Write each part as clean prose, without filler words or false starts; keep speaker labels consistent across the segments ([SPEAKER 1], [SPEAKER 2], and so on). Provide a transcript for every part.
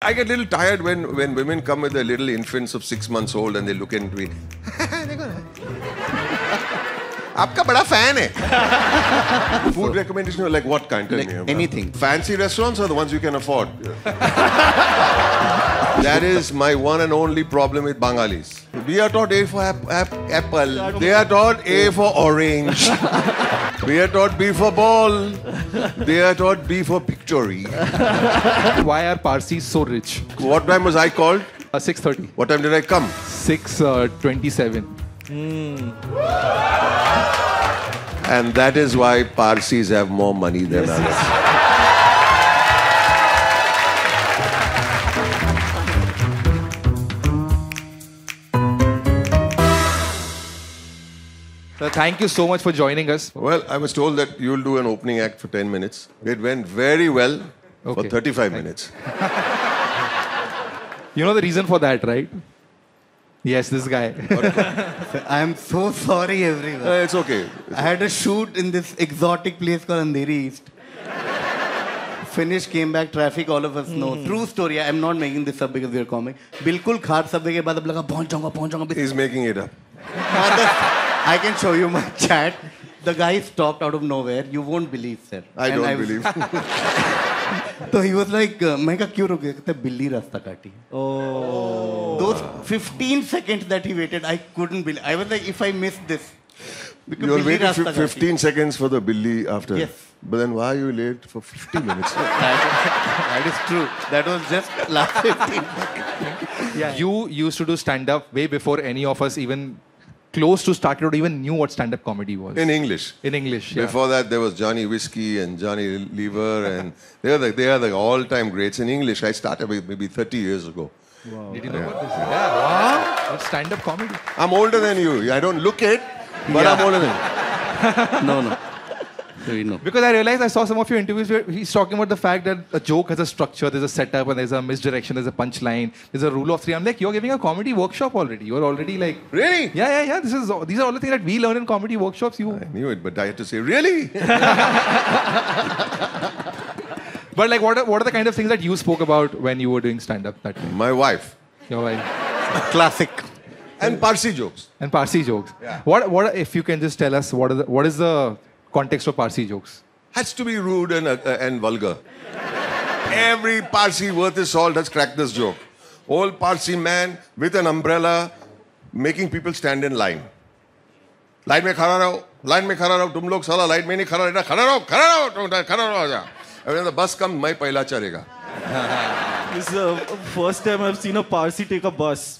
[SPEAKER 1] I get a little tired when women come with their little infants of 6 months old and they look into me. आपका बड़ा fan है. Food recommendation like what kind? Tell me.
[SPEAKER 2] Anything.
[SPEAKER 1] Fancy restaurants or the ones you can afford? That is my one and only problem with Bengalis. We are taught A for apple. They are taught A for orange. We are taught B for ball. They are taught B for victory.
[SPEAKER 3] Why are Parsis so rich?
[SPEAKER 1] What time was I called?
[SPEAKER 3] 6:30.
[SPEAKER 1] What time did I come?
[SPEAKER 3] 6:27.
[SPEAKER 1] And that is why Parsis have more money than others.
[SPEAKER 3] Sir, thank you so much for joining us.
[SPEAKER 1] Well, I was told that you'll do an opening act for 10 minutes. It went very well for 35 minutes.
[SPEAKER 3] You know the reason for that, right? Yes, this guy.
[SPEAKER 2] I am so sorry, everyone.
[SPEAKER 1] It's okay.
[SPEAKER 2] I had a shoot in this exotic place called Andheri East. Finished, came back, traffic, all of us know. True story. I am not making this up because we are comic. बिल्कुल खाट सबे के बाद अब लगा पहुंच जाऊंगा.
[SPEAKER 1] He's making it up.
[SPEAKER 2] I can show you my chat. The guy stopped out of nowhere. You won't believe, sir.
[SPEAKER 1] I don't believe.
[SPEAKER 2] So he was like, मैं कहा क्यों रुके? कहते बिल्ली रास्ता काटी. Oh. Those 15 seconds that he waited, I couldn't believe. I was like, if I miss this.
[SPEAKER 1] You were waiting 15 seconds for the billi after.
[SPEAKER 2] Yes.
[SPEAKER 1] But then why are you late for 50 minutes?
[SPEAKER 2] That is true. That was just last 15 seconds.
[SPEAKER 3] Yeah. You used to do stand-up way before any of us even close to started or even knew what stand-up comedy was.
[SPEAKER 1] In English.
[SPEAKER 3] In English, yeah.
[SPEAKER 1] Before that, there was Johnny Whiskey and Johnny Lever, and they are the all-time greats. In English, I started maybe 30 years ago.
[SPEAKER 3] Wow. Did you know about this? Yeah. Wow. It's stand-up comedy.
[SPEAKER 1] I'm older than you. I don't look it, but I'm older than you.
[SPEAKER 2] No. We know.
[SPEAKER 3] Because I realized I saw some of your interviews where he's talking about the fact that a joke has a structure, there's a setup, and there's a misdirection, there's a punchline, there's a rule of three. I'm like, you're giving a comedy workshop already. You're already like...
[SPEAKER 1] Really?
[SPEAKER 3] Yeah. These are all the things that we learn in comedy workshops.
[SPEAKER 1] I knew it, but I had to say, really?
[SPEAKER 3] But like, what are the kind of things that you spoke about when you were doing stand-up that time?
[SPEAKER 1] My wife.
[SPEAKER 3] Your wife.
[SPEAKER 2] Classic.
[SPEAKER 1] And Parsi jokes.
[SPEAKER 3] And Parsi jokes.
[SPEAKER 1] Yeah.
[SPEAKER 3] What if you can just tell us, what is the context of Parsi jokes?
[SPEAKER 1] Has to be rude and vulgar. Every Parsi worth his salt has cracked this joke. Old Parsi man with an umbrella making people stand in line. Line में खड़ा रहो, तुम लोग साला line में नहीं खड़ा रहना, खड़ा रहो. And when the bus comes, मैं पहला चढ़ेगा.
[SPEAKER 4] This is the first time I've seen a Parsi take a bus.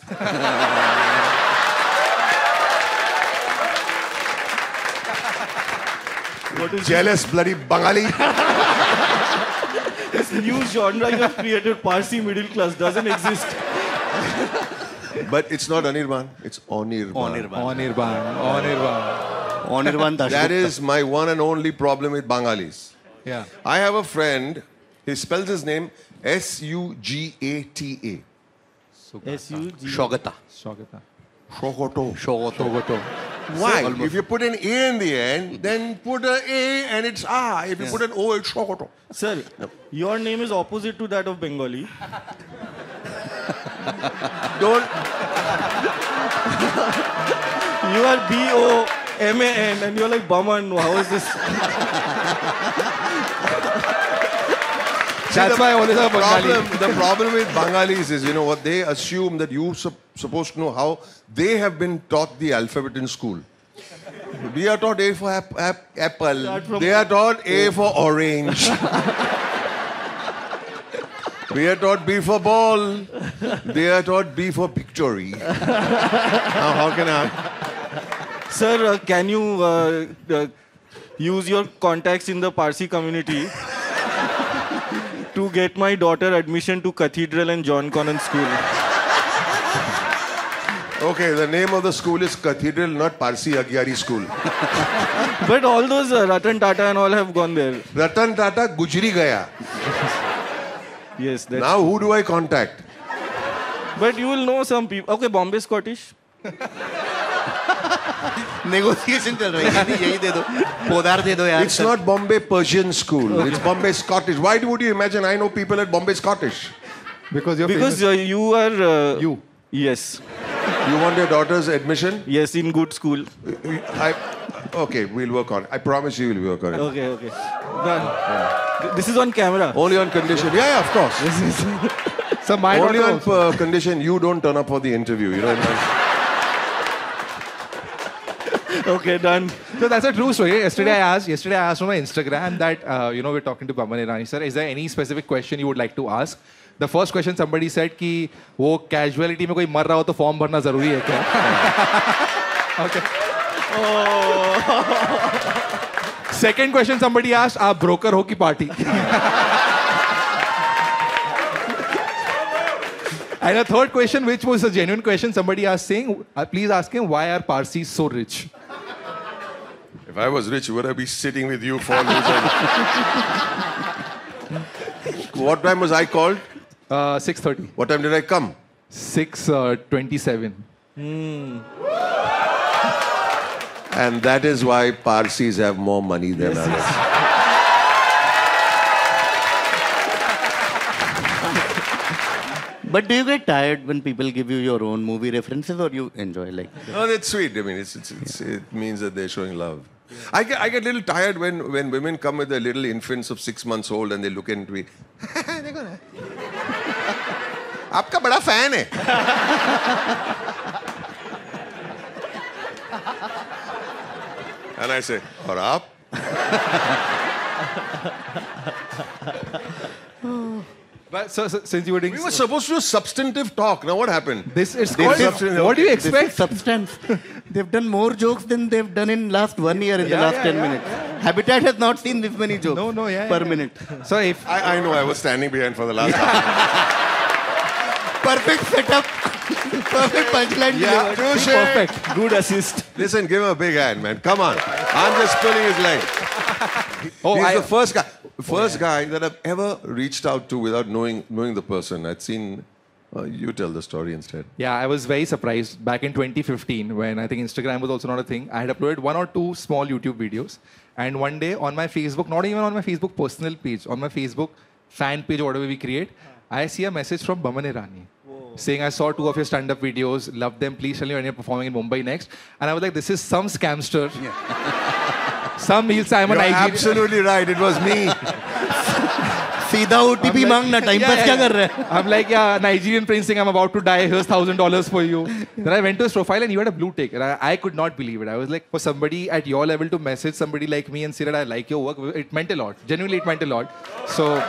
[SPEAKER 4] What is
[SPEAKER 1] Jealous bloody Bengali.
[SPEAKER 4] this new genre you have created? Parsi middle class doesn't exist.
[SPEAKER 1] But it's not Anirban, it's Onirban.
[SPEAKER 2] Onirban Dashgupta.
[SPEAKER 1] That is my one and only problem with Bengalis.
[SPEAKER 3] Yeah.
[SPEAKER 1] I have a friend, he spells his name Sugata.
[SPEAKER 4] S-U-G.
[SPEAKER 2] Shogata.
[SPEAKER 1] Shogoto. Why? If you put an A in the end, then put an A and it's A. If you put an O, it's Shogoto.
[SPEAKER 4] Sir, your name is opposite to that of Bengali.
[SPEAKER 1] Don't.
[SPEAKER 4] You are B-O-M-A-N and you're like Baman. How is this?
[SPEAKER 3] That's why all is a Bengali.
[SPEAKER 1] The problem with Bengalis is, you know what, they assume that you're supposed to know how they have been taught the alphabet in school. We are taught A for apple. They are taught A for orange. We are taught B for ball. They are taught B for victory. Now, how can I?
[SPEAKER 4] Sir, can you use your contacts in the Parsi community to get my daughter admission to Cathedral and John Connon School?
[SPEAKER 1] Okay, the name of the school is Cathedral, not Parsi Agyari School.
[SPEAKER 4] But all those Ratan Tata and all have gone there.
[SPEAKER 1] Ratan Tata Gujri Gaya.
[SPEAKER 4] Yes, that's...
[SPEAKER 1] Now who do I contact?
[SPEAKER 4] But you will know some people. Okay, Bombay Scottish.
[SPEAKER 2] Negotiation चल रही है यही दे दो पोदार दे दो यार.
[SPEAKER 1] It's not Bombay Persian School. It's Bombay Scottish. Why would you imagine I know people at Bombay Scottish?
[SPEAKER 3] Because you're
[SPEAKER 4] Because
[SPEAKER 3] famous.
[SPEAKER 4] you are.
[SPEAKER 3] You.
[SPEAKER 4] Yes.
[SPEAKER 1] You want your daughter's admission?
[SPEAKER 4] Yes, in good school.
[SPEAKER 1] Okay, we'll work on it. I promise you we'll work on it.
[SPEAKER 4] Okay, okay. Done. This is on camera.
[SPEAKER 1] Only on condition. Yeah, of course.
[SPEAKER 3] So my
[SPEAKER 1] Only
[SPEAKER 3] daughter
[SPEAKER 1] on
[SPEAKER 3] also.
[SPEAKER 1] condition you don't turn up for the interview. You know.
[SPEAKER 4] Okay, done.
[SPEAKER 3] So that's a true story. Yesterday I asked on my Instagram that we're talking to Baman Irani sir. Is there any specific question you would like to ask? The first question somebody said कि वो casualty में कोई मर रहा हो तो form भरना जरूरी है क्या? Okay. Second question somebody asked, आप broker हो कि party? And the third question, which was a genuine question, somebody asked saying, please ask him why are Parsis so rich?
[SPEAKER 1] If I was rich, would I be sitting with you for loser? What time was I called?
[SPEAKER 3] 6:30.
[SPEAKER 1] What time did I come?
[SPEAKER 3] 6:27.
[SPEAKER 1] And that is why Parsis have more money than others.
[SPEAKER 2] But do you get tired when people give you your own movie references, or you enjoy like?
[SPEAKER 1] No, that's sweet. I mean, it means that they're showing love. I get a little tired when women come with their little infants of 6 months old and they look into me. देखो ना, आपका बड़ा fan है. And I say, और आप?
[SPEAKER 3] But so since you were doing
[SPEAKER 1] We were supposed to do substantive talk. Now what happened?
[SPEAKER 3] this, it's
[SPEAKER 2] This
[SPEAKER 3] called.
[SPEAKER 2] is-
[SPEAKER 3] What do you
[SPEAKER 2] This is
[SPEAKER 3] expect?
[SPEAKER 2] substance. They've done more jokes than they've done in last 1 year in the
[SPEAKER 3] Yeah,
[SPEAKER 2] last
[SPEAKER 3] yeah,
[SPEAKER 2] 10
[SPEAKER 3] yeah,
[SPEAKER 2] minutes. Habitat has not seen this many jokes
[SPEAKER 3] No, yeah,
[SPEAKER 2] per
[SPEAKER 3] yeah.
[SPEAKER 2] minute.
[SPEAKER 3] So if
[SPEAKER 1] I know I was standing behind for the last hour.
[SPEAKER 2] Perfect setup. Perfect punchline.
[SPEAKER 1] Yeah,
[SPEAKER 2] delivered.
[SPEAKER 1] touche.
[SPEAKER 3] perfect.
[SPEAKER 4] Good assist.
[SPEAKER 1] Listen, give him a big hand, man. Come on. I'm just pulling his leg.
[SPEAKER 3] Oh,
[SPEAKER 1] He's
[SPEAKER 3] I,
[SPEAKER 1] the first guy that I've ever reached out to without knowing the person. I'd seen. You tell the story instead.
[SPEAKER 3] yeah, I was very surprised back in 2015 when I think Instagram was also not a thing. I had uploaded 1 or 2 small YouTube videos, and one day on my Facebook, not even on my Facebook personal page, on my Facebook fan page or whatever we create, I see a message from Baman Irani. Saying, I saw 2 of your stand-up videos, loved them, please tell me when you're performing in Mumbai next. And I was like, this is some scamster. Some he'll say I'm a
[SPEAKER 1] You're
[SPEAKER 3] Nigerian.
[SPEAKER 1] absolutely right. It was me.
[SPEAKER 2] सीधा OTP मांगना time pass क्या कर रहा है?
[SPEAKER 3] I'm like, yeah, Nigerian prince saying I'm about to die. Here's $1,000 for you. Then I went to his profile and he had a blue tick. And I could not believe it. I was like, for somebody at your level to message somebody like me and say that I like your work, it meant a lot. Genuinely, it meant a lot. So,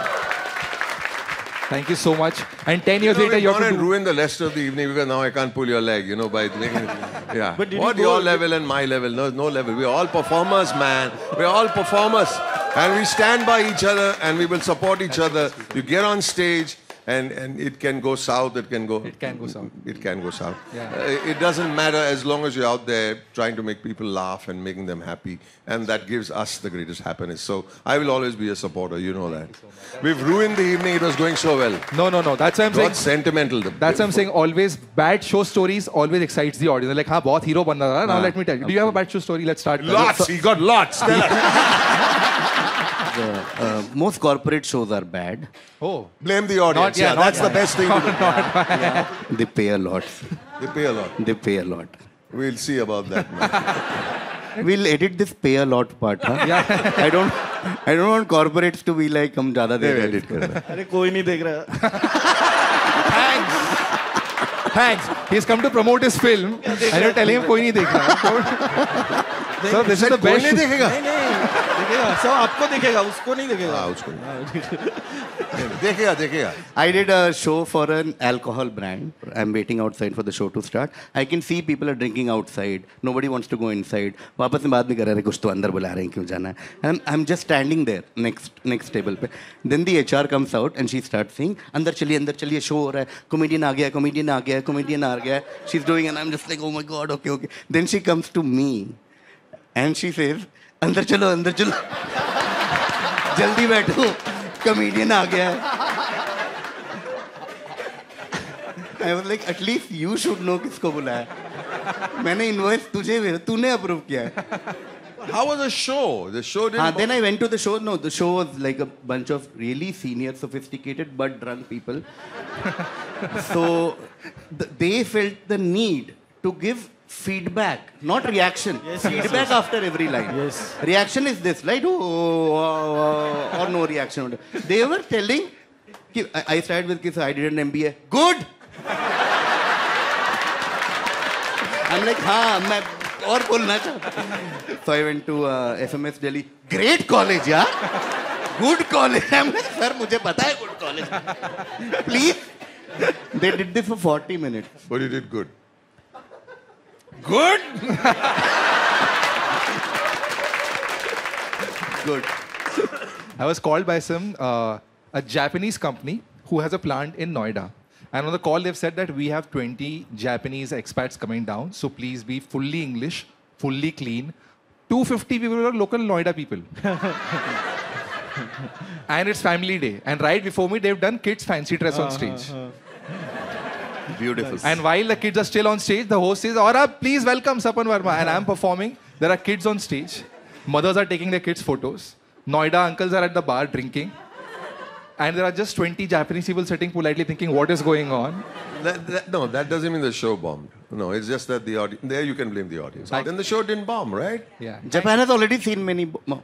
[SPEAKER 3] thank you so much. And 10 years later,
[SPEAKER 1] We've
[SPEAKER 3] you
[SPEAKER 1] gone
[SPEAKER 3] have to
[SPEAKER 1] and
[SPEAKER 3] do...
[SPEAKER 1] ruined the rest of the evening because now I can't pull your leg, by making it. Yeah.
[SPEAKER 4] But did
[SPEAKER 1] what
[SPEAKER 4] you go-
[SPEAKER 1] your level and my level? No level. We're all performers, man. We're all performers. And we stand by each other and we will support each other. You get on stage and it can go south, it can go...
[SPEAKER 3] It can go south.
[SPEAKER 1] It can go south.
[SPEAKER 3] Yeah.
[SPEAKER 1] It doesn't matter as long as you're out there trying to make people laugh and making them happy. And that gives us the greatest happiness. So I will always be a supporter, you know that. We've ruined the evening, it was going so well.
[SPEAKER 3] No. That's why I'm saying...
[SPEAKER 1] Got sentimental.
[SPEAKER 3] That's what I'm saying. Always bad show stories always excites the audience. They're like, हाँ बहुत hero बनना था. Now let me tell you. Do you have a bad show story? Let's start.
[SPEAKER 1] Lots. He got lots. Tell us.
[SPEAKER 2] Most corporate shows are bad.
[SPEAKER 3] Oh.
[SPEAKER 1] Blame the audience.
[SPEAKER 3] Not- yeah, not
[SPEAKER 1] that's the
[SPEAKER 3] mine.
[SPEAKER 1] best thing to do.
[SPEAKER 2] They pay a lot.
[SPEAKER 1] They pay a lot.
[SPEAKER 2] They pay a lot.
[SPEAKER 1] We'll see about that, man.
[SPEAKER 2] We'll edit this pay a lot part. Huh?
[SPEAKER 3] Yeah.
[SPEAKER 2] I don't want corporates to be like हम ज़्यादा दे रहे हैं edit करना.
[SPEAKER 4] अरे कोई नहीं देख रहा.
[SPEAKER 3] Thanks. He's come to promote his film and you're telling him कोई नहीं देख रहा. So this is the
[SPEAKER 1] कोई
[SPEAKER 3] best.
[SPEAKER 1] नहीं देखेगा.
[SPEAKER 4] देखेगा. सब आपको देखेगा, उसको नहीं देखेगा.
[SPEAKER 1] हाँ, उसको नहीं. देखेगा.
[SPEAKER 2] I did a show for an alcohol brand. I'm waiting outside for the show to start. I can see people are drinking outside. Nobody wants to go inside. वापस में बात भी कर रहे हैं कुछ तो अंदर बुला रहे हैं क्यों जाना है. And I'm just standing there next table पे. Then the HR comes out and she starts saying अंदर चलिए show हो रहा है. Comedian आ गया. She's doing and I'm just like oh my god okay. Then she comes to me and she says अंदर चलो. जल्दी बैठो. Comedian आ गया है. I was like, at least you should know किसको बुलाया. मैंने इनवॉइस तुझे भेजा, तूने अप्रूव किया है.
[SPEAKER 1] How was the show? The show didn't.
[SPEAKER 2] Then I went to the show. No, the show was like a bunch of really senior, sophisticated but drunk people. So they felt the need to give feedback, not reaction. Feedback after every line.
[SPEAKER 4] Yes.
[SPEAKER 2] Reaction is this, right? Or no reaction. They were telling. I started with kids. I did an MBA. Good. I'm like, मैं और बोलना चाहता. So I went to FMS Delhi. Great college, yeah. Good college. I'm like, sir, मुझे पता है good college. Please. They did this for 40 minutes.
[SPEAKER 1] But you did good. Good?
[SPEAKER 2] Good.
[SPEAKER 3] I was called by a Japanese company who has a plant in Noida. And on the call, they've said that we have 20 Japanese expats coming down. So please be fully English, fully clean. 250 people are local Noida people. And it's family day. And right before me, they've done kids' fancy dress on stage.
[SPEAKER 2] Beautiful.
[SPEAKER 3] And while the kids are still on stage, the host says, Aura, please welcome Sapan Verma. And I'm performing. There are kids on stage. Mothers are taking their kids' photos. Noida uncles are at the bar drinking. And there are just 20 Japanese people sitting politely thinking, what is going on?
[SPEAKER 1] No, that doesn't mean the show bombed. No, it's just that the audience... There you can blame the audience. Then the show didn't bomb, right?
[SPEAKER 3] Yeah.
[SPEAKER 2] Japan has already seen many... No.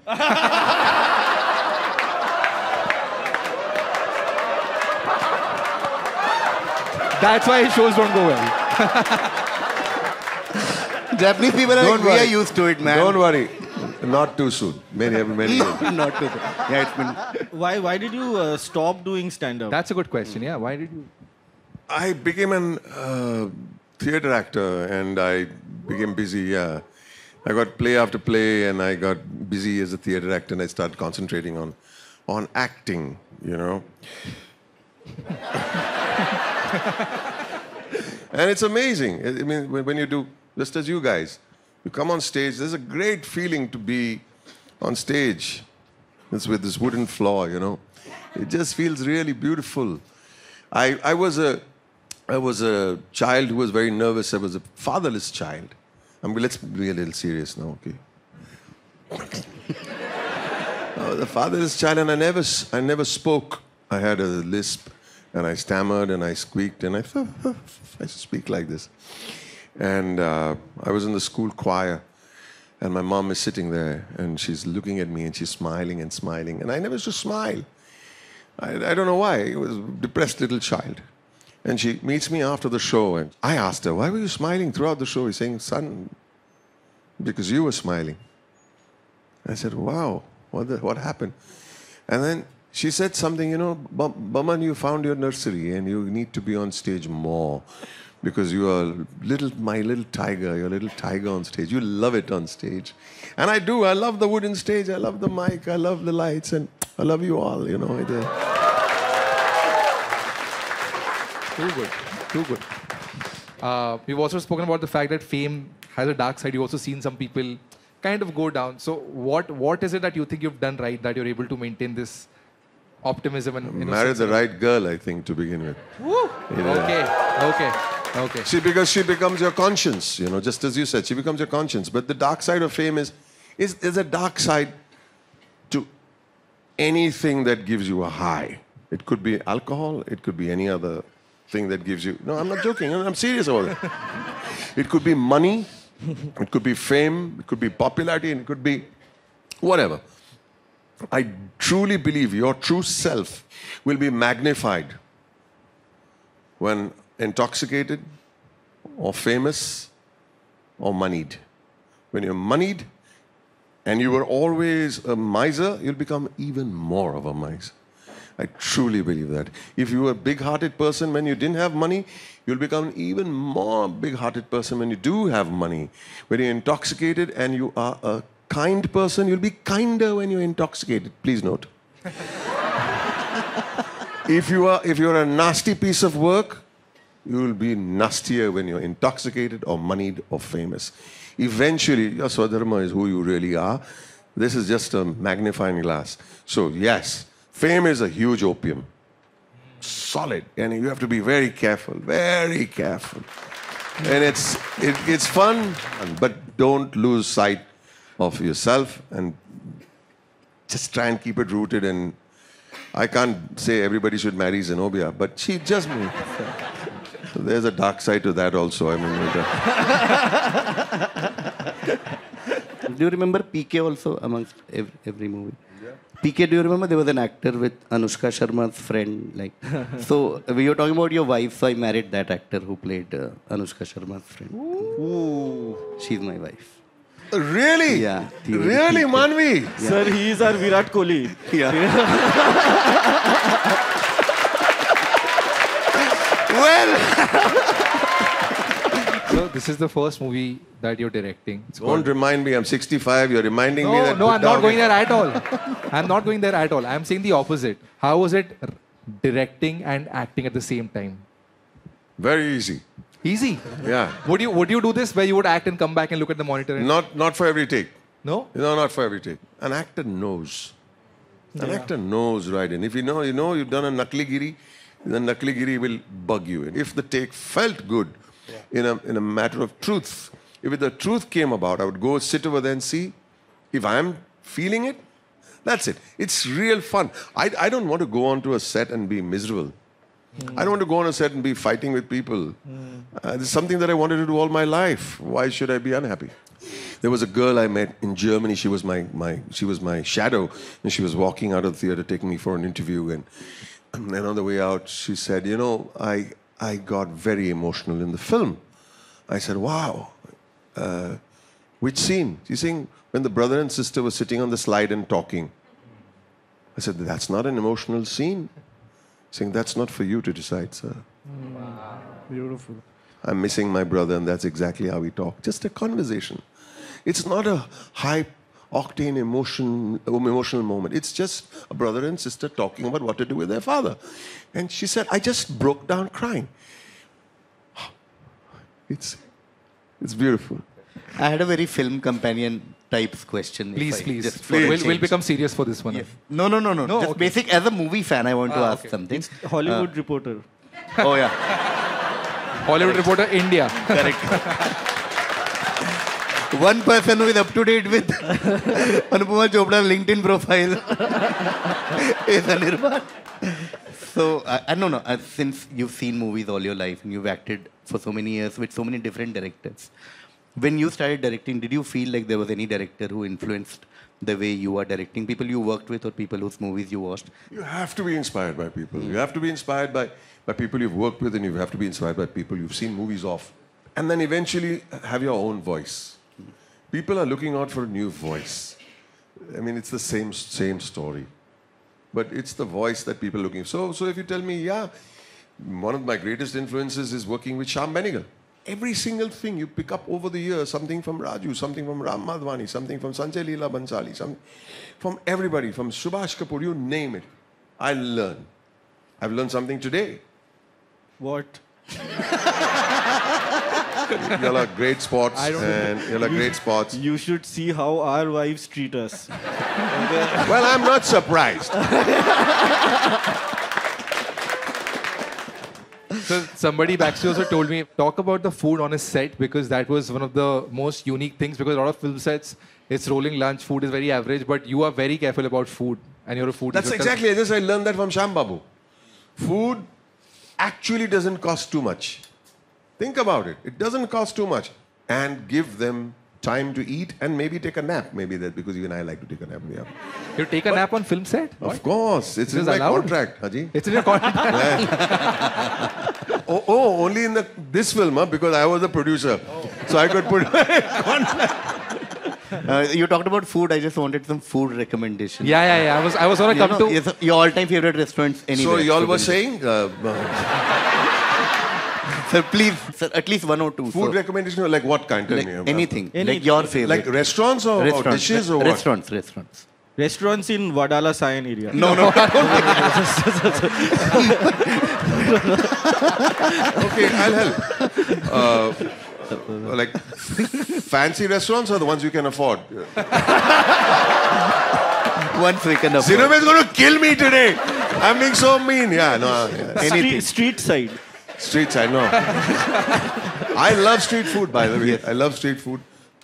[SPEAKER 3] That's why shows don't go well.
[SPEAKER 2] Japanese people are
[SPEAKER 1] Don't
[SPEAKER 2] like, we are
[SPEAKER 1] worry.
[SPEAKER 2] used to it, man.
[SPEAKER 1] Don't worry. Not too soon. Many
[SPEAKER 2] No, not too soon. Yeah, it's been...
[SPEAKER 4] Why did you stop doing stand-up?
[SPEAKER 3] That's a good question. Yeah, why did you?
[SPEAKER 1] I became an theatre actor and I became busy, yeah. I got play after play and I got busy as a theatre actor and I started concentrating on acting, you know. And it's amazing. I mean, when you do, just as you guys, you come on stage, there's a great feeling to be on stage. It's with this wooden floor, you know. It just feels really beautiful. I was a child who was very nervous. I was a fatherless child. Let's be a little serious now, okay? I was a fatherless child and I never spoke. I had a lisp and I stammered and I squeaked and I speak like this. And I was in the school choir and my mom is sitting there and she's looking at me and she's smiling and smiling. And I never used to smile. I don't know why. I was a depressed little child. And she meets me after the show and I asked her, why were you smiling throughout the show? He's saying, son, because you were smiling. I said, wow, what happened? And then she said something, you know, Baman, you found your nursery and you need to be on stage more because you are my little tiger, you're a little tiger on stage. You love it on stage. And I do. I love the wooden stage. I love the mic. I love the lights. And I love you all, you know.
[SPEAKER 3] Too good. Too good. We've also spoken about the fact that fame has a dark side. You've also seen some people kind of go down. So what is it that you think you've done right that you're able to maintain this optimism and
[SPEAKER 1] Married the right girl, I think, to begin with.
[SPEAKER 3] Woo!
[SPEAKER 1] Yeah.
[SPEAKER 3] Okay.
[SPEAKER 1] See, because she becomes your conscience, you know, just as you said, she becomes your conscience. But the dark side of fame is a dark side to anything that gives you a high. It could be alcohol, it could be any other thing that gives you... No, I'm not joking, I'm serious about it. It could be money, it could be fame, it could be popularity, and it could be whatever. I truly believe your true self will be magnified when intoxicated or famous or moneyed. When you're moneyed and you were always a miser, you'll become even more of a miser. I truly believe that. If you were a big-hearted person when you didn't have money, you'll become an even more big-hearted person when you do have money. When you're intoxicated and you are a kind person, you'll be kinder when you're intoxicated. Please note. If you're a nasty piece of work, you will be nastier when you're intoxicated or moneyed or famous. Eventually, your Swadharma is who you really are. This is just a magnifying glass. So yes, fame is a huge opium. Solid. And you have to be very careful, very careful. And it's fun, but don't lose sight of yourself and just try and keep it rooted. And I can't say everybody should marry Zenobia, but she just me. So there's a dark side to that also. I mean,
[SPEAKER 2] Do you remember PK also amongst every movie? Yeah. PK, do you remember there was an actor with Anushka Sharma's friend? Like, so we were talking about your wife, so I married that actor who played Anushka Sharma's friend.
[SPEAKER 4] Ooh.
[SPEAKER 2] She's my wife.
[SPEAKER 1] really?
[SPEAKER 2] Yeah.
[SPEAKER 1] Really, Manvi?
[SPEAKER 4] Sir, he is our Virat Kohli.
[SPEAKER 2] Yeah.
[SPEAKER 1] Well,
[SPEAKER 3] So this is the first movie that you're directing. It's
[SPEAKER 1] don't remind me. I'm 65. You're reminding me that.
[SPEAKER 3] No,
[SPEAKER 1] put
[SPEAKER 3] I'm
[SPEAKER 1] down
[SPEAKER 3] not going
[SPEAKER 1] it.
[SPEAKER 3] there at all. I'm not going there at all. I'm saying the opposite. How was it directing and acting at the same time?
[SPEAKER 1] Very easy.
[SPEAKER 3] Easy.
[SPEAKER 1] Yeah.
[SPEAKER 3] Would you do this where you would act and come back and look at the monitor? And...
[SPEAKER 1] Not for every take.
[SPEAKER 3] No?
[SPEAKER 1] No, not for every take. An actor knows. An actor knows, right? And if you know you've done a Nakli Giri, then Nakli Giri will bug you. And if the take felt good in a matter of truth, if the truth came about, I would go sit over there and see if I'm feeling it. That's it. It's real fun. I don't want to go onto a set and be miserable. I don't want to go on a set and be fighting with people. This is something that I wanted to do all my life. Why should I be unhappy? There was a girl I met in Germany. She was my shadow, and she was walking out of the theater, taking me for an interview. And then on the way out, she said, "You know, I got very emotional in the film." I said, "Wow, which scene?" She's saying, "When the brother and sister were sitting on the slide and talking." I said, "That's not an emotional scene." Saying, "That's not for you to decide, sir."
[SPEAKER 4] Wow. Beautiful.
[SPEAKER 1] I'm missing my brother, and that's exactly how we talk. Just a conversation. It's not a high-octane emotional moment. It's just a brother and sister talking about what to do with their father. And she said, "I just broke down crying." It's beautiful.
[SPEAKER 2] I had a very film companion types question. if
[SPEAKER 3] Please,
[SPEAKER 2] I-
[SPEAKER 3] please.
[SPEAKER 2] just for a
[SPEAKER 3] We'll
[SPEAKER 2] change.
[SPEAKER 3] become serious for this one.
[SPEAKER 2] Yes. No. Just
[SPEAKER 3] okay.
[SPEAKER 2] basic, as a movie fan, I want to ask
[SPEAKER 3] okay.
[SPEAKER 2] something.
[SPEAKER 4] Hollywood Reporter.
[SPEAKER 2] Oh, yeah.
[SPEAKER 3] Hollywood Reporter India.
[SPEAKER 2] Correct. One person who is up to date with Anupama Chopra's LinkedIn profile is Anirban. So, I don't know, since you've seen movies all your life and you've acted for so many years with so many different directors, when you started directing, did you feel like there was any director who influenced the way you are directing? People you worked with or people whose movies you watched?
[SPEAKER 1] You have to be inspired by people. You have to be inspired by people you've worked with, and you have to be inspired by people you've seen movies of. And then eventually have your own voice. People are looking out for a new voice. I mean, it's the same story. But it's the voice that people are looking for. So if you tell me, yeah, one of my greatest influences is working with Shyam Benegal. Every single thing you pick up over the years, something from Raju, something from Ram Madhwani, something from Sanjay Leela Bhansali, something from everybody, from Subhash Kapoor, you name it. I learn. I've learned something today.
[SPEAKER 4] What?
[SPEAKER 1] Y'all are great sports, and y'all are great sports.
[SPEAKER 4] You should see how our wives treat us.
[SPEAKER 1] Well, I'm not surprised.
[SPEAKER 3] So somebody backstage also told me, talk about the food on a set, because that was one of the most unique things, because a lot of film sets, it's rolling lunch, food is very average, but you are very careful about food, and you're a food.
[SPEAKER 1] That's exactly, I learned that from Shyam Babu. Food actually doesn't cost too much. Think about it. It doesn't cost too much. And give them time to eat and maybe take a nap. Maybe that, because even I like to take a nap. Yeah.
[SPEAKER 3] You take a nap on film set?
[SPEAKER 1] Of course. It's
[SPEAKER 3] It
[SPEAKER 1] in
[SPEAKER 3] is
[SPEAKER 1] my
[SPEAKER 3] allowed?
[SPEAKER 1] contract, Haji.
[SPEAKER 3] It's in your contract.
[SPEAKER 1] Only in this film, because I was the producer. So I could put
[SPEAKER 2] You talked about food. I just wanted some food recommendations.
[SPEAKER 3] Yeah. I was going to come to...
[SPEAKER 2] Yes, your all-time favorite restaurants anywhere.
[SPEAKER 1] So y'all were saying
[SPEAKER 2] Sir, please, sir, at least one or two.
[SPEAKER 1] food
[SPEAKER 2] sir.
[SPEAKER 1] recommendation, like what kind? Tell
[SPEAKER 2] Like
[SPEAKER 1] me.
[SPEAKER 2] anything. Like
[SPEAKER 4] Anything.
[SPEAKER 2] your favorite.
[SPEAKER 1] Like restaurants or dishes or what?
[SPEAKER 2] Restaurants.
[SPEAKER 4] Restaurants in Wadala Sion area.
[SPEAKER 2] No.
[SPEAKER 1] Okay, I'll help. Like fancy restaurants or the ones you can afford?
[SPEAKER 2] Once we can afford.
[SPEAKER 1] Cinema is going to kill me today. I'm being so mean. Yeah, no. Yeah.
[SPEAKER 2] Anything.
[SPEAKER 4] Street side.
[SPEAKER 1] Street side, no. I love street food, by the way. I love street food.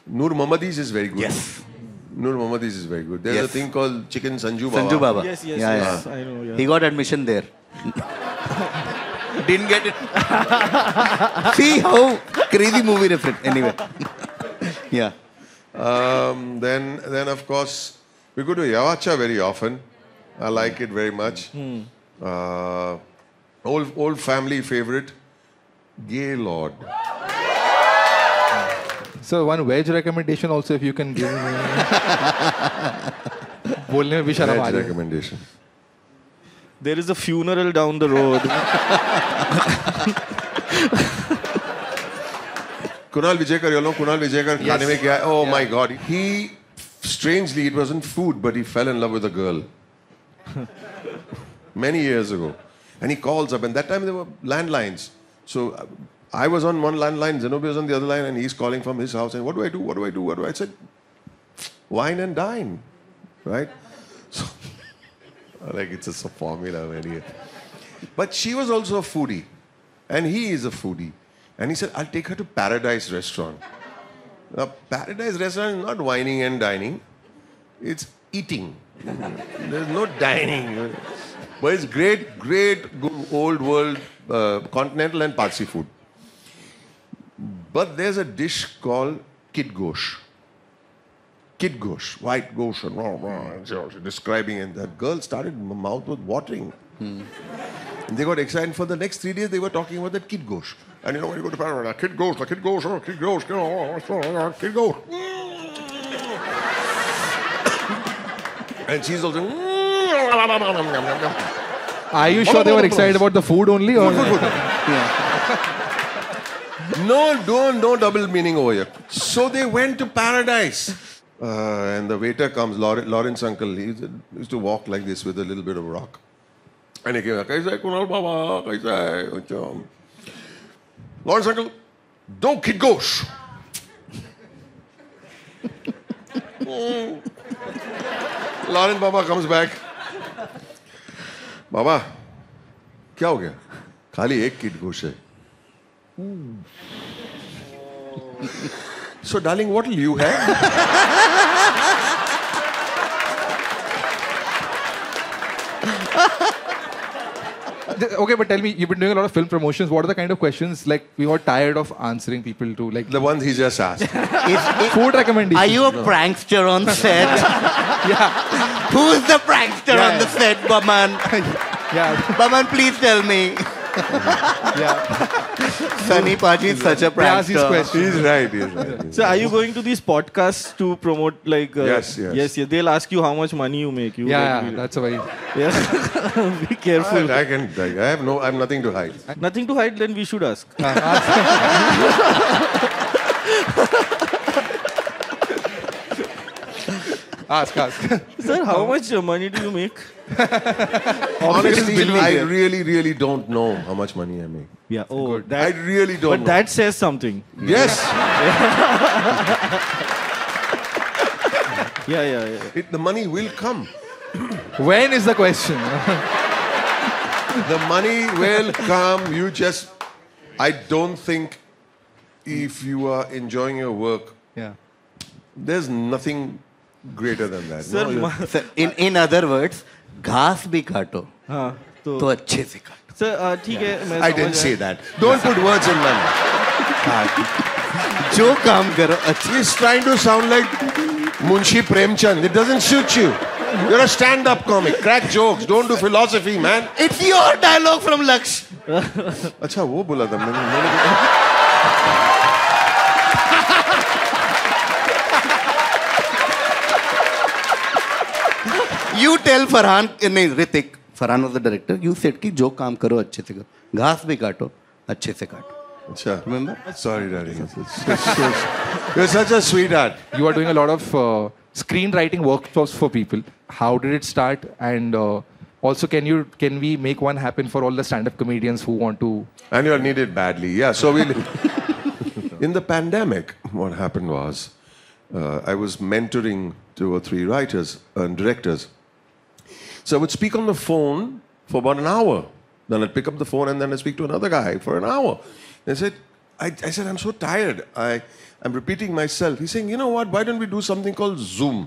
[SPEAKER 1] Noor Mohammadi's is very good.
[SPEAKER 2] Yes.
[SPEAKER 1] Nur Mohammadi's is very good. There's a
[SPEAKER 2] Yes.
[SPEAKER 1] thing called Chicken Sanju Baba.
[SPEAKER 2] Sanju Baba.
[SPEAKER 4] Yes, yes,
[SPEAKER 2] Yeah,
[SPEAKER 4] yes.
[SPEAKER 2] yeah.
[SPEAKER 4] I know. Yeah.
[SPEAKER 2] He got admission there. Didn't get it. See how crazy movie reference. Anyway. Yeah.
[SPEAKER 1] Then of course, we go to Yavacha very often. I like it very much. Old family favorite, Gaylord.
[SPEAKER 3] So one veg recommendation also, if you can give me. बोलने में भी शर्म आ
[SPEAKER 1] Veg
[SPEAKER 3] रही है.
[SPEAKER 1] recommendation.
[SPEAKER 4] There is a funeral down the road.
[SPEAKER 1] Kunal Vijayakar, you know Kunal Vijayakar खाने में क्या है? Oh my God. He, strangely, it wasn't food, but he fell in love with a girl. Many years ago. And he calls up, and that time there were landlines. So I was on one landline, Zenobia was on the other line, and he's calling from his house, and what do I do? What do I do? What do I said, wine and dine, right? So, like it's just a formula, man. But she was also a foodie, and he is a foodie. And he said, I'll take her to Paradise Restaurant. Now, Paradise Restaurant is not wining and dining, it's eating. There's no dining. But it's great, good old world continental and Parsi food. But there's a dish called kid gosh. Kid gosh, white gosh, and describing, and the girl started, mouth was watering. And they got excited. For the next 3 days, they were talking about that kid gosh. And you know, when you go to Paradise, kid gosh, kid gosh, kid gosh, kid gosh. And she's also.
[SPEAKER 3] Are you sure they were excited about the food only? Or
[SPEAKER 1] No double meaning over here. So they went to Paradise. And the waiter comes, Lawrence uncle, he used to walk like this with a little bit of rock. And he came like, Kaisa hai Kunal Baba, kaisa hai? Lawrence uncle, don't kid gosh. Lawrence Baba comes back. Baba, क्या हो गया? खाली एक kid gosh है. So, darling, what will you have?
[SPEAKER 3] Okay, but tell me, you've been doing a lot of film promotions. What are the kind of questions like we were tired of answering people to? Like
[SPEAKER 1] The ones he just asked.
[SPEAKER 3] food recommendations.
[SPEAKER 2] Are you a prankster on set?
[SPEAKER 3] Yeah.
[SPEAKER 2] Who's the prankster
[SPEAKER 3] Yeah,
[SPEAKER 2] on the set, Baman?
[SPEAKER 3] Yeah.
[SPEAKER 2] Baman, please tell me.
[SPEAKER 3] Yeah.
[SPEAKER 2] Sunny Paji is such a
[SPEAKER 3] They ask these
[SPEAKER 2] prankster.
[SPEAKER 3] questions.
[SPEAKER 1] He's right.
[SPEAKER 4] So are you going to these podcasts to promote like?
[SPEAKER 1] Yes.
[SPEAKER 4] yes. They'll ask you how much money you make. You
[SPEAKER 3] Yeah,
[SPEAKER 4] like,
[SPEAKER 3] that's a very.
[SPEAKER 4] yeah. Be careful.
[SPEAKER 1] I have nothing to hide.
[SPEAKER 4] Nothing to hide. Then we should ask.
[SPEAKER 3] Ask.
[SPEAKER 4] Sir, how much money do you make?
[SPEAKER 1] Honestly, I really don't know how much money I make.
[SPEAKER 4] Yeah. Oh,
[SPEAKER 1] I
[SPEAKER 4] that.
[SPEAKER 1] really don't
[SPEAKER 4] But
[SPEAKER 1] know.
[SPEAKER 4] that says something.
[SPEAKER 1] Yes.
[SPEAKER 4] Yeah.
[SPEAKER 1] The money will come.
[SPEAKER 3] When is the question?
[SPEAKER 1] The money will come. You just. I don't think if you are enjoying your work,
[SPEAKER 3] Yeah.
[SPEAKER 1] there's nothing greater than that.
[SPEAKER 4] Sir,
[SPEAKER 1] No, you-
[SPEAKER 2] Sir, in other words, घास भी काटो
[SPEAKER 4] हाँ तो
[SPEAKER 2] तो अच्छे से काटो.
[SPEAKER 4] Sir ठीक है मैं
[SPEAKER 1] I didn't say that. Don't put words in my mouth.
[SPEAKER 2] जो काम करो अच्छे.
[SPEAKER 1] He's trying to sound like Munshi Premchand. It doesn't suit you. You're a stand-up comic. Crack jokes. Don't do philosophy, man.
[SPEAKER 2] It's your dialogue from Laksh.
[SPEAKER 1] अच्छा वो बोला था मैंने.
[SPEAKER 2] You tell Farhan, नहीं Ritik, Farhan was the director. You said कि जो काम करो अच्छे से करो. घास भी काटो अच्छे से काटो.
[SPEAKER 1] अच्छा.
[SPEAKER 2] Remember?
[SPEAKER 1] Sorry, darling. You're such a sweetheart.
[SPEAKER 3] You are doing a lot of screenwriting workshops for people. How did it start? And also, can we make one happen for all the stand-up comedians who want to?
[SPEAKER 1] And you're needed badly. Yeah, so in the pandemic, what happened was I was mentoring 2 or 3 writers and directors. So I would speak on the phone for about an hour. Then I'd pick up the phone and then I'd speak to another guy for an hour. I said, I'm so tired. I'm repeating myself. He's saying, you know what, why don't we do something called Zoom?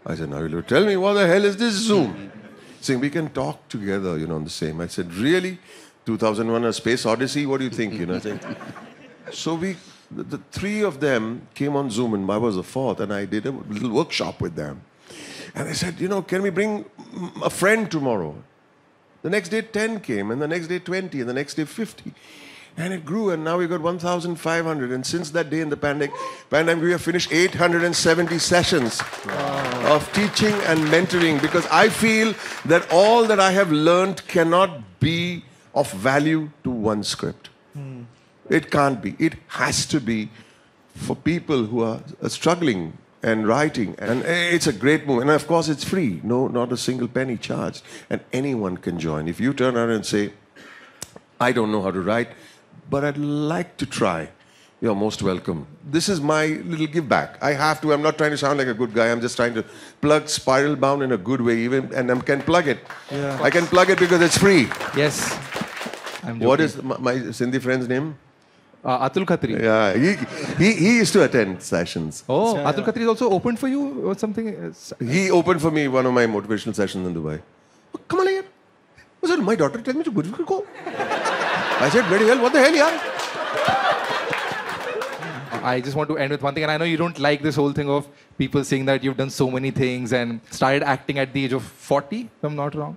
[SPEAKER 1] I said, now you tell me, what the hell is this Zoom? Saying, we can talk together, on the same. I said, really? 2001 A Space Odyssey? What do you think? Saying, so the three of them came on Zoom, and I was the fourth, and I did a little workshop with them. And I said, can we bring a friend tomorrow? The next day 10 came, and the next day 20, and the next day 50. And it grew, and now we got 1,500. And since that day in the pandemic, we have finished 870 sessions of teaching and mentoring, because I feel that all that I have learned cannot be of value to one script. It can't be. It has to be for people who are struggling and writing. And it's a great movement. And of course, it's free. No, not a single penny charged. And anyone can join. If you turn around and say, I don't know how to write, but I'd like to try, you're most welcome. This is my little give back. I have to. I'm not trying to sound like a good guy. I'm just trying to plug Spiral Bound in a good way, and I can plug it.
[SPEAKER 3] Yeah.
[SPEAKER 1] I can plug it because it's free.
[SPEAKER 3] Yes.
[SPEAKER 1] What is my Sindhi friend's name?
[SPEAKER 3] Atul Khatri.
[SPEAKER 1] Yeah, he used to attend sessions.
[SPEAKER 3] Oh, Atul Khatri is also opened for you or something?
[SPEAKER 1] He opened for me one of my motivational sessions in Dubai. Oh, come on here. I said, my daughter tells me to go. I said, bloody hell, what the hell, yeah?
[SPEAKER 3] I just want to end with one thing, and I know you don't like this whole thing of people saying that you've done so many things and started acting at the age of 40, if I'm not wrong,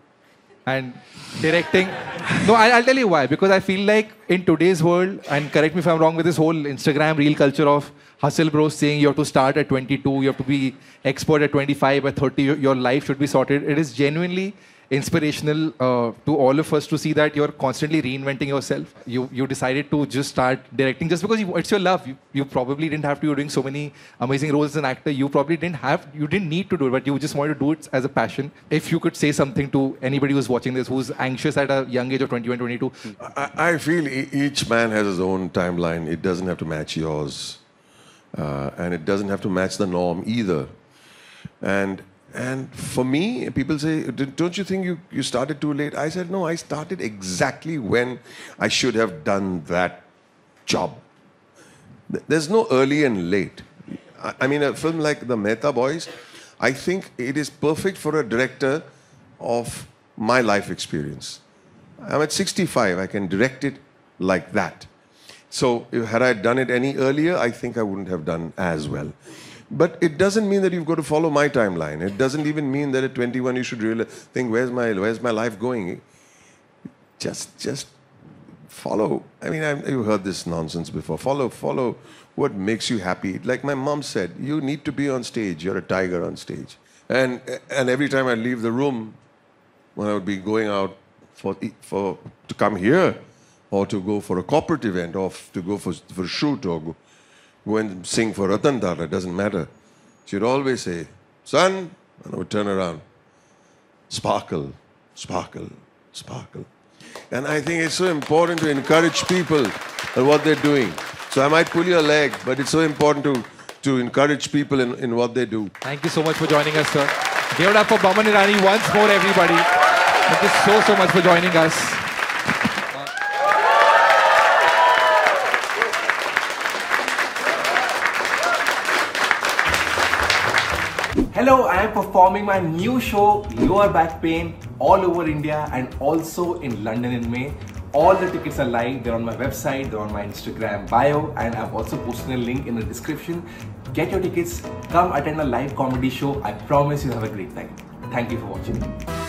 [SPEAKER 3] and directing. No, I'll tell you why. Because I feel like in today's world, and correct me if I'm wrong, with this whole Instagram reel culture of hustle bros saying you have to start at 22, you have to be expert at 25, at 30, your life should be sorted. It is genuinely inspirational to all of us to see that you're constantly reinventing yourself. You decided to just start directing just because it's your love. You probably didn't have to. You're doing so many amazing roles as an actor. You probably didn't need to do it, but you just wanted to do it as a passion. If you could say something to anybody who's watching this, who's anxious at a young age of 21, 22.
[SPEAKER 1] I feel each man has his own timeline. It doesn't have to match yours. And it doesn't have to match the norm either. And for me, people say, don't you think you started too late? I said, no, I started exactly when I should have done that job. There's no early and late. I mean, a film like The Mehta Boys, I think it is perfect for a director of my life experience. I'm at 65, I can direct it like that. So had I done it any earlier, I think I wouldn't have done as well. But it doesn't mean that you've got to follow my timeline. It doesn't even mean that at 21 you should really think, where's my life going? Just follow. I mean, you've heard this nonsense before. Follow what makes you happy. Like my mom said, you need to be on stage. You're a tiger on stage. And every time I leave the room, when I would be going out to come here, or to go for a corporate event, or to go for a shoot, or go and sing for Ratan Tata, it doesn't matter. She'd always say, son, and I would turn around, sparkle, sparkle, sparkle. And I think it's so important to encourage people at what they're doing. So I might pull your leg, but it's so important to encourage people in what they do.
[SPEAKER 3] Thank you so much for joining us, sir. Give it up for Boman Irani once more, everybody. Thank you so much for joining us. Hello, I am performing my new show, Lower Back Pain, all over India and also in London in May. All the tickets are live. They're on my website, they're on my Instagram bio, and I've also posted a link in the description. Get your tickets, come attend a live comedy show. I promise you'll have a great time. Thank you for watching.